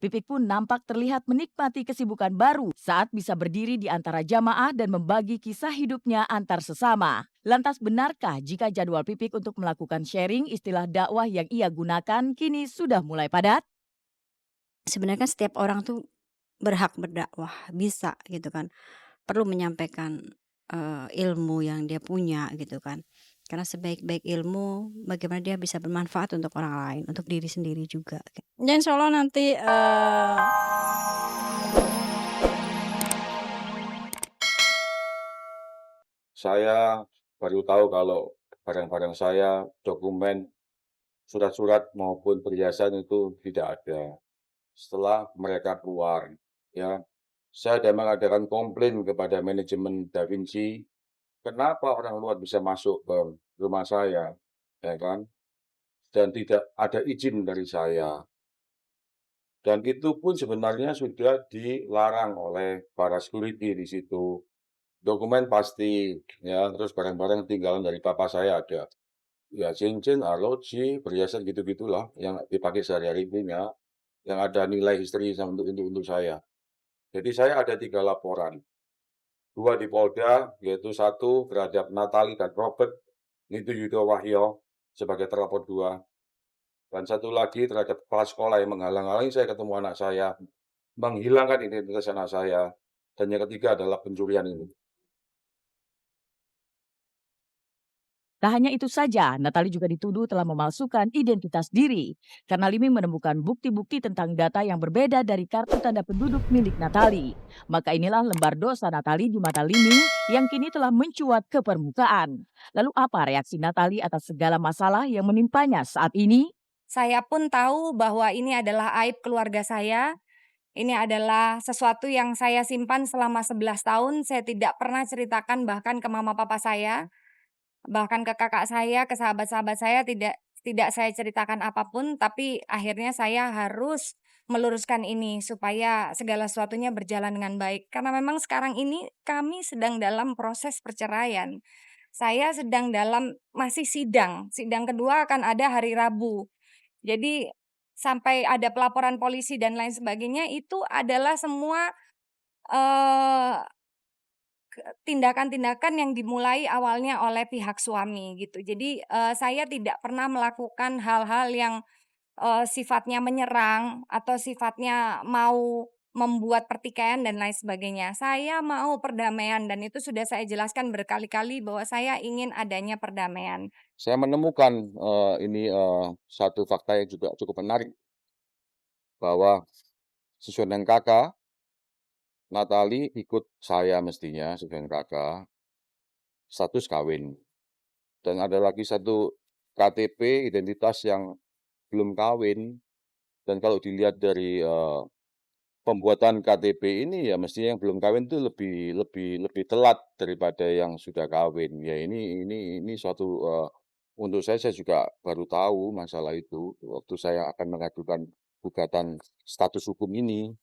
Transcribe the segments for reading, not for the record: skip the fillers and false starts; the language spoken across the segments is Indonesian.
Pipik pun nampak terlihat menikmati kesibukan baru saat bisa berdiri di antara jamaah dan membagi kisah hidupnya antar sesama. Lantas benarkah jika jadwal Pipik untuk melakukan sharing istilah dakwah yang ia gunakan kini sudah mulai padat? Sebenarnya kan setiap orang tuh berhak berdakwah, bisa gitu kan. Perlu menyampaikan, ilmu yang dia punya gitu kan. Karena sebaik-baik ilmu, bagaimana dia bisa bermanfaat untuk orang lain, untuk diri sendiri juga. Dan insyaallah nanti, Saya baru tahu kalau barang-barang saya, dokumen, surat-surat maupun perhiasan itu tidak ada. Setelah mereka keluar, ya, saya sudah mengadakan komplain kepada manajemen Da Vinci, kenapa orang luar bisa masuk ke rumah saya, ya kan, dan tidak ada izin dari saya. Dan itu pun sebenarnya sudah dilarang oleh para security di situ. Dokumen pasti, ya, terus barang-barang tinggalan dari papa saya ada. Ya cincin, arloji, perhiasan gitu-gitulah yang dipakai sehari-hari punya, yang ada nilai histori sama untuk saya. Jadi saya ada 3 laporan, 2 di Polda, yaitu satu terhadap Natali dan Robert Nituyudo Wahyo sebagai terlapor 2, dan satu lagi terhadap kepala sekolah yang menghalang-halangi saya ketemu anak saya, menghilangkan identitas anak saya, dan yang ketiga adalah pencurian ini. Tak hanya itu saja, Natali juga dituduh telah memalsukan identitas diri karena Liming menemukan bukti-bukti tentang data yang berbeda dari kartu tanda penduduk milik Natali. Maka inilah lembar dosa Natali di mata Liming yang kini telah mencuat ke permukaan. Lalu apa reaksi Natali atas segala masalah yang menimpanya saat ini? Saya pun tahu bahwa ini adalah aib keluarga saya, ini adalah sesuatu yang saya simpan selama 11 tahun, saya tidak pernah ceritakan bahkan ke mama papa saya, bahkan ke kakak saya, ke sahabat-sahabat saya tidak saya ceritakan apapun, tapi akhirnya saya harus meluruskan ini supaya segala sesuatunya berjalan dengan baik. Karena memang sekarang ini kami sedang dalam proses perceraian. Saya sedang dalam masih sidang, sidang kedua akan ada hari Rabu. Jadi sampai ada pelaporan polisi dan lain sebagainya itu adalah semua, eee, tindakan-tindakan yang dimulai awalnya oleh pihak suami gitu. Jadi, saya tidak pernah melakukan hal-hal yang, sifatnya menyerang atau sifatnya mau membuat pertikaian dan lain sebagainya. Saya mau perdamaian dan itu sudah saya jelaskan berkali-kali bahwa saya ingin adanya perdamaian. Saya menemukan, satu fakta yang juga cukup menarik, bahwa sesuai dengan Kakak, Natali ikut saya mestinya sesuai dengan Kakak, status kawin. Dan ada lagi satu KTP identitas yang belum kawin, dan kalau dilihat dari, pembuatan KTP ini ya mestinya yang belum kawin itu lebih lebih lebih telat daripada yang sudah kawin. Ya ini suatu, untuk saya juga baru tahu masalah itu waktu saya akan mengajukan gugatan status hukum ini.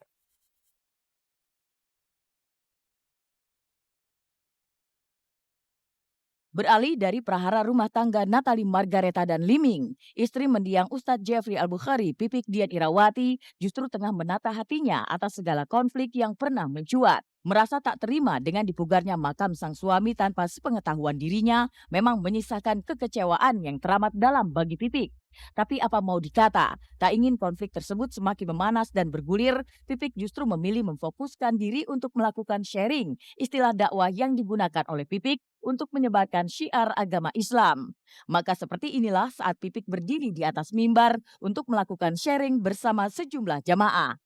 Beralih dari prahara rumah tangga Natali Margareta dan Liming, istri mendiang Ustadz Jeffrey Al-Bukhari, Pipik Dian Irawati, justru tengah menata hatinya atas segala konflik yang pernah mencuat. Merasa tak terima dengan dipugarnya makam sang suami tanpa sepengetahuan dirinya, memang menyisakan kekecewaan yang teramat dalam bagi Pipik. Tapi apa mau dikata, tak ingin konflik tersebut semakin memanas dan bergulir, Pipik justru memilih memfokuskan diri untuk melakukan sharing, istilah dakwah yang digunakan oleh Pipik untuk menyebarkan syiar agama Islam. Maka seperti inilah saat Pipik berdiri di atas mimbar untuk melakukan sharing bersama sejumlah jamaah.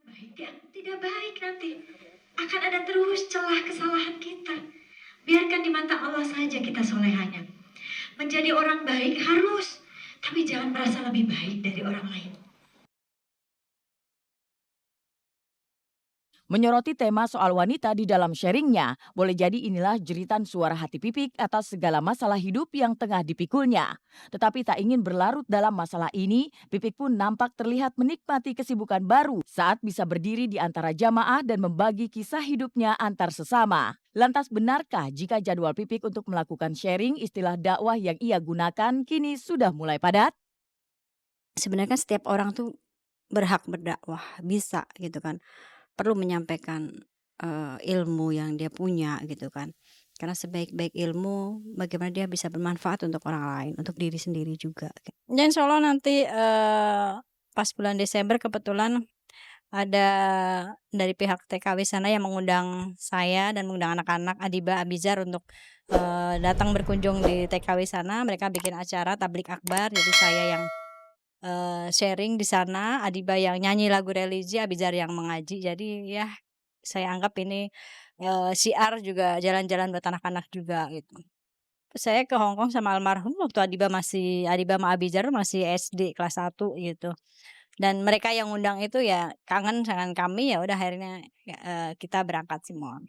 Baik ya, tidak baik nanti. Akan ada terus celah kesalahan kita. Biarkan di mata Allah saja kita solehanya. Menjadi orang baik harus, tapi jangan merasa lebih baik dari orang lain. Menyoroti tema soal wanita di dalam sharingnya, boleh jadi inilah jeritan suara hati Pipik atas segala masalah hidup yang tengah dipikulnya. Tetapi tak ingin berlarut dalam masalah ini, Pipik pun nampak terlihat menikmati kesibukan baru saat bisa berdiri di antara jamaah dan membagi kisah hidupnya antar sesama. Lantas benarkah jika jadwal Pipik untuk melakukan sharing istilah dakwah yang ia gunakan kini sudah mulai padat? sebenarnya kan setiap orang tuh berhak berdakwah, bisa gitu kan. Perlu menyampaikan, ilmu yang dia punya gitu kan. Karena sebaik-baik ilmu, bagaimana dia bisa bermanfaat untuk orang lain, untuk diri sendiri juga. Ya insyaallah nanti, pas bulan Desember kebetulan ada dari pihak TKW sana yang mengundang saya dan mengundang anak-anak Adiba, Abizar untuk, datang berkunjung di TKW sana. Mereka bikin acara tablik akbar, jadi saya yang, sharing di sana, Adiba yang nyanyi lagu religi, Abizar yang mengaji. Jadi ya saya anggap ini, syiar juga jalan-jalan buat anak-anak juga gitu. Saya ke Hong Kong sama almarhum waktu Adiba sama Abizar masih SD kelas 1 gitu. Dan mereka yang undang itu ya kangen dengan kami, ya udah akhirnya, kita berangkat semua.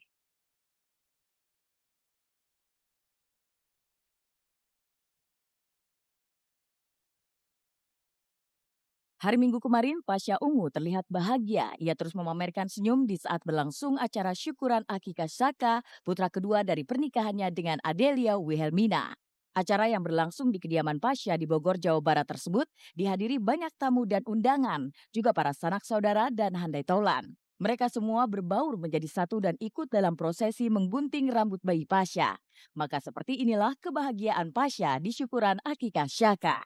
Hari Minggu kemarin, Pasha Ungu terlihat bahagia. Ia terus memamerkan senyum di saat berlangsung acara syukuran Akikah Saka, putra kedua dari pernikahannya dengan Adelia Wilhelmina. Acara yang berlangsung di kediaman Pasha di Bogor, Jawa Barat tersebut dihadiri banyak tamu dan undangan, juga para sanak saudara dan handai taulan. Mereka semua berbaur menjadi satu dan ikut dalam prosesi menggunting rambut bayi Pasha. Maka seperti inilah kebahagiaan Pasha di syukuran Akikah Saka.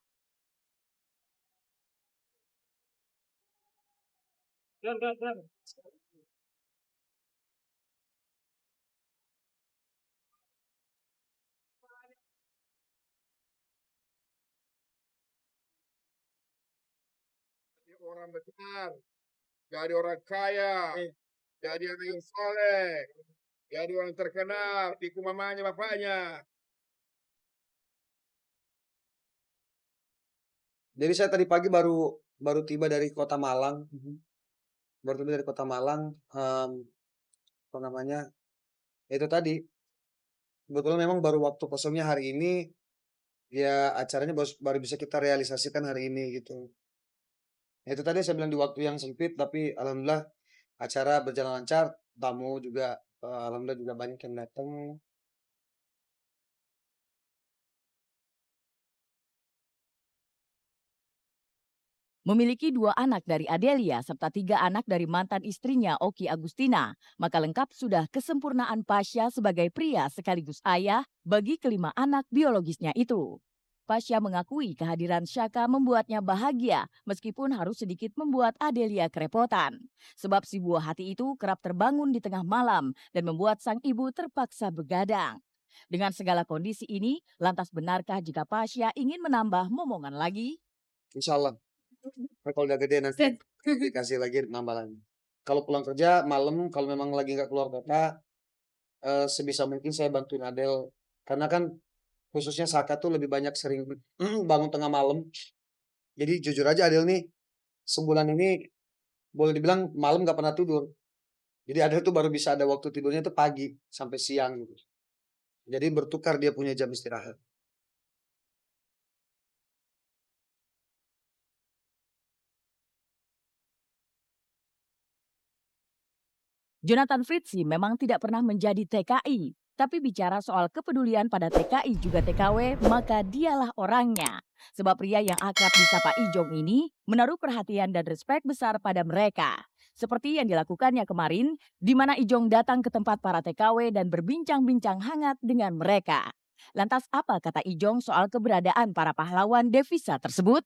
Orang besar, jadi orang kaya, jadi anak yang soleh, jadi orang terkenal, tipu mamanya bapaknya. Jadi saya tadi pagi baru baru tiba dari Kota Malang, baru tiba dari Kota Malang, apa namanya, ya itu tadi, kebetulan memang baru waktu kosongnya hari ini, ya acaranya baru bisa kita realisasikan hari ini gitu. Ya itu tadi saya bilang di waktu yang sempit, tapi alhamdulillah acara berjalan lancar, tamu juga, alhamdulillah juga banyak yang datang. Memiliki 2 anak dari Adelia serta 3 anak dari mantan istrinya Oki Agustina, maka lengkap sudah kesempurnaan Pasha sebagai pria sekaligus ayah bagi kelima anak biologisnya itu. Pasha mengakui kehadiran Shaka membuatnya bahagia meskipun harus sedikit membuat Adelia kerepotan. Sebab si buah hati itu kerap terbangun di tengah malam dan membuat sang ibu terpaksa begadang. Dengan segala kondisi ini, lantas benarkah jika Pasha ingin menambah momongan lagi? Insya Allah. Kalau udah gede nanti dikasih lagi nambah lagi. Kalau pulang kerja malam, kalau memang lagi nggak keluar kota, sebisa mungkin saya bantuin Adel. Karena kan khususnya Saka tuh lebih banyak sering bangun tengah malam. Jadi jujur aja Adel nih, sebulan ini boleh dibilang malam nggak pernah tidur. Jadi Adel tuh baru bisa ada waktu tidurnya tuh pagi sampai siang gitu. Jadi bertukar dia punya jam istirahat. Jonathan Fritzi memang tidak pernah menjadi TKI, tapi bicara soal kepedulian pada TKI juga TKW, maka dialah orangnya. Sebab pria yang akrab disapa Ijong ini menaruh perhatian dan respek besar pada mereka. Seperti yang dilakukannya kemarin, di mana Ijong datang ke tempat para TKW dan berbincang-bincang hangat dengan mereka. Lantas apa kata Ijong soal keberadaan para pahlawan devisa tersebut?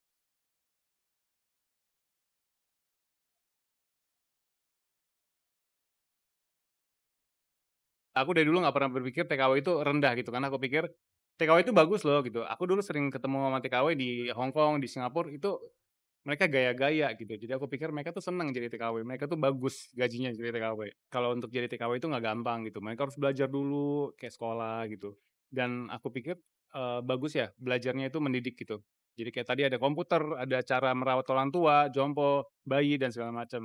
Aku dari dulu nggak pernah berpikir TKW itu rendah gitu kan, aku pikir TKW itu bagus loh gitu. Aku dulu sering ketemu sama TKW di Hong Kong, di Singapura, itu mereka gaya-gaya gitu. Jadi aku pikir mereka tuh senang jadi TKW, mereka tuh bagus gajinya jadi TKW. Kalau untuk jadi TKW itu nggak gampang gitu, mereka harus belajar dulu kayak sekolah gitu. Dan aku pikir, bagus ya belajarnya itu mendidik gitu. Jadi kayak tadi ada komputer, ada cara merawat orang tua, jompo, bayi, dan segala macam.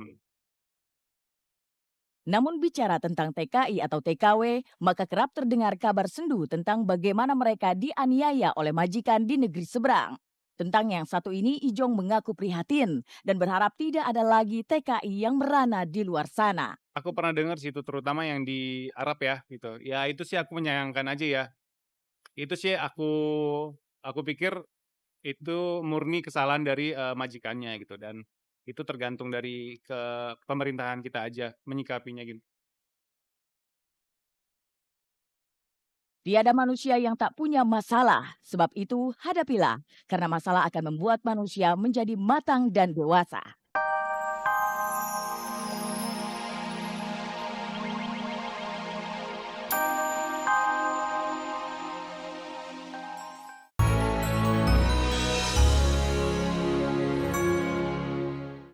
Namun bicara tentang TKI atau TKW, maka kerap terdengar kabar sendu tentang bagaimana mereka dianiaya oleh majikan di negeri seberang. Tentang yang satu ini, Ijong mengaku prihatin dan berharap tidak ada lagi TKI yang merana di luar sana. Aku pernah dengar sih itu terutama yang di Arab ya gitu. Ya itu sih aku menyayangkan aja ya. Itu sih aku pikir itu murni kesalahan dari, majikannya gitu dan itu tergantung dari pemerintahan kita aja menyikapinya gitu. Tiada manusia yang tak punya masalah, sebab itu hadapilah, karena masalah akan membuat manusia menjadi matang dan dewasa.